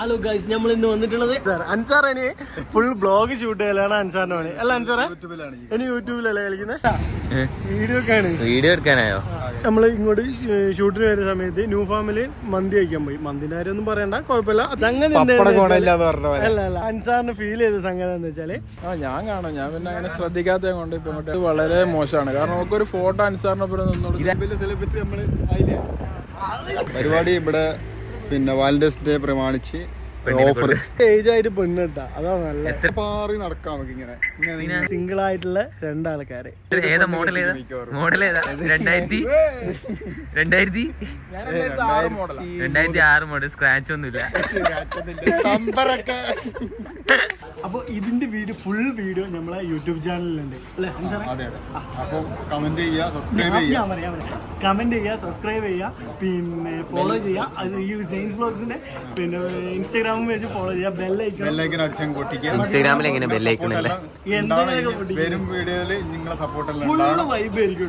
Hello guys, നമ്മൾ ഇന്ന് വന്നിട്ടുള്ളത് അൻസാർ ഇനി ഫുൾ ബ്ലോഗ് ഷൂട്ട് ചെയ്യലാണ് അൻസാറിന്റെ പണി അല്ല അൻസാറെ? ഇനി യൂട്യൂബിലല്ലേ കളിക്കുന്നത്? വീഡിയോ എടുക്കാനായോ? നമ്മള് ഇങ്ങോട്ട് ഷൂട്ടിന് വരുന്ന സമയത്ത് ന്യൂ ഫാമില് മന്തി കഴിക്കാൻ പോയി. മന്തിന്റെ കാര്യം ഒന്നും പറയണ്ട, കുഴപ്പമില്ല. സംഗതി അല്ല അൻസാറിന് ഫീൽ ചെയ്ത സംഗതി എന്ന് വെച്ചാല് ഞാൻ കാണാം, ഞാൻ പിന്നെ അങ്ങനെ ശ്രദ്ധിക്കാത്തത് കൊണ്ട് ഇപ്പൊ ഇങ്ങോട്ട് വളരെ മോശമാണ്. കാരണം നമുക്കൊരു ഫോട്ടോ അൻസാറിനൊപ്പം പരിപാടി ഇവിടെ പിന്നെ വാലന്റൈൻസ് ഡേ പ്രമാണിച്ച് ഓഫർ ഏജായിട്ട് പെണ്ണിട്ടാ അതാ നല്ല പാറി നടക്കാം. നമുക്ക് ഇങ്ങനെ സിംഗിൾ ആയിട്ടുള്ള രണ്ടാൾക്കാരെ. ഏതാ മോഡൽ? മോഡൽ ഏതാ? 2006 മോഡൽ. സ്ക്രാച്ച് ഒന്നുമില്ല. അപ്പൊ ഇതിന്റെ വീഡിയോ ഫുൾ വീഡിയോ നമ്മളെ യൂട്യൂബ് ചാനലിലുണ്ട് അല്ലേ? കമന്റ് ചെയ്യുക, സബ്സ്ക്രൈബ് ചെയ്യുക, പിന്നെ ഫോളോ ചെയ്യുക. അത് ഈ ജെയിംസ് വ്ലോഗ്സിന്റെ പിന്നെ ഇൻസ്റ്റാഗ്രാം പേജ് ഫോളോ ചെയ്യുക. ബെല്ലൈക്കൺ അടിച്ചാൽ പൊട്ടിക്കുക. ഇൻസ്റ്റാഗ്രാമിൽ എങ്ങനെ ബെല്ലൈക്കൺ അല്ലേ? വരും വീഡിയോയില് നിങ്ങളെ സപ്പോർട്ട് ഫുൾ വൈബ് ആയിരിക്കും.